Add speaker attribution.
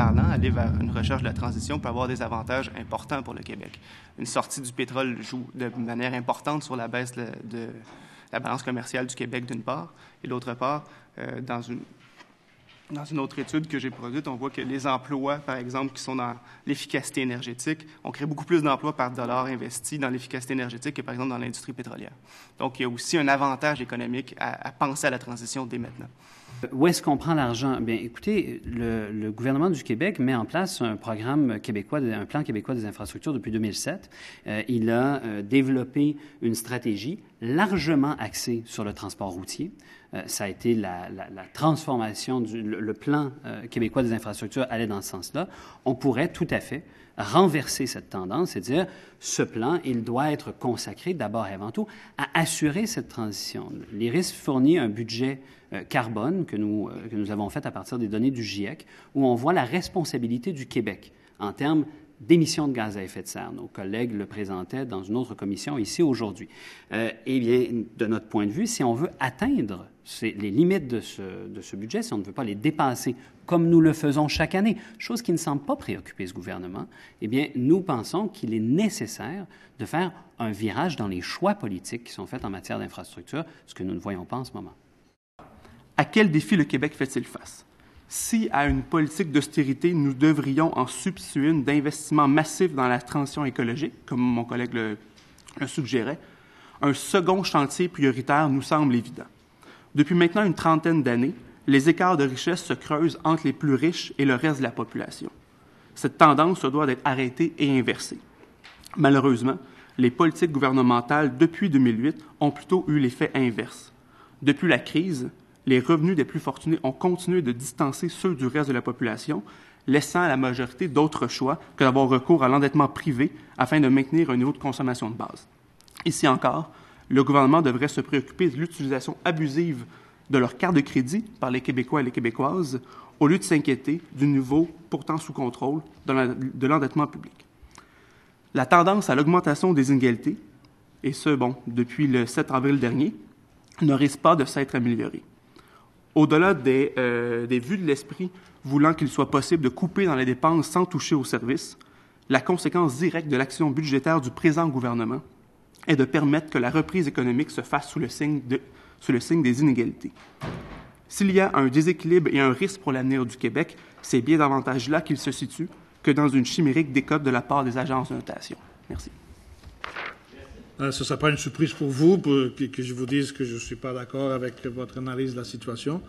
Speaker 1: parlant, aller vers une recherche de la transition peut avoir des avantages importants pour le Québec. Une sortie du pétrole joue de manière importante sur la baisse de la balance commerciale du Québec, d'une part, et d'autre part, dans une autre étude que j'ai produite, on voit que les emplois, par exemple, qui sont dans l'efficacité énergétique, on crée beaucoup plus d'emplois par dollar investi dans l'efficacité énergétique que, par exemple, dans l'industrie pétrolière. Donc, il y a aussi un avantage économique à penser à la transition dès maintenant.
Speaker 2: Où est-ce qu'on prend l'argent? Bien, écoutez, le gouvernement du Québec met en place un programme québécois, un plan québécois des infrastructures depuis 2007. Il a développé une stratégie largement axée sur le transport routier. Ça a été la transformation le plan québécois des infrastructures allait dans ce sens-là. On pourrait tout à fait renverser cette tendance et dire ce plan, il doit être consacré d'abord et avant tout à assurer cette transition. L'IRIS fournit un budget carbone que nous avons fait à partir des données du GIEC, où on voit la responsabilité du Québec en termes d'émissions de gaz à effet de serre. Nos collègues le présentaient dans une autre commission ici aujourd'hui. Eh bien, de notre point de vue, si on veut atteindre les limites de ce budget, si on ne veut pas les dépasser comme nous le faisons chaque année, chose qui ne semble pas préoccuper ce gouvernement, eh bien, nous pensons qu'il est nécessaire de faire un virage dans les choix politiques qui sont faits en matière d'infrastructure, ce que nous ne voyons pas en ce moment.
Speaker 3: À quel défi le Québec fait-il face? Si, à une politique d'austérité, nous devrions en substituer une d'investissement massif dans la transition écologique, comme mon collègue le suggérait, un second chantier prioritaire nous semble évident. Depuis maintenant une trentaine d'années, les écarts de richesse se creusent entre les plus riches et le reste de la population. Cette tendance se doit d'être arrêtée et inversée. Malheureusement, les politiques gouvernementales depuis 2008 ont plutôt eu l'effet inverse. Depuis la crise, les revenus des plus fortunés ont continué de distancer ceux du reste de la population, laissant à la majorité d'autres choix que d'avoir recours à l'endettement privé afin de maintenir un niveau de consommation de base. Ici encore, le gouvernement devrait se préoccuper de l'utilisation abusive de leur carte de crédit par les Québécois et les Québécoises, au lieu de s'inquiéter du niveau pourtant sous contrôle de l'endettement public. La tendance à l'augmentation des inégalités, et ce, depuis le 7 avril dernier, ne risque pas de s'être améliorée. Au-delà des vues de l'esprit voulant qu'il soit possible de couper dans les dépenses sans toucher aux services, la conséquence directe de l'action budgétaire du présent gouvernement est de permettre que la reprise économique se fasse sous le signe des inégalités. S'il y a un déséquilibre et un risque pour l'avenir du Québec, c'est bien davantage là qu'il se situe que dans une chimérique décote de la part des agences de notation. Merci.
Speaker 4: Ce ne sera pas une surprise pour vous que je vous dise que je ne suis pas d'accord avec votre analyse de la situation.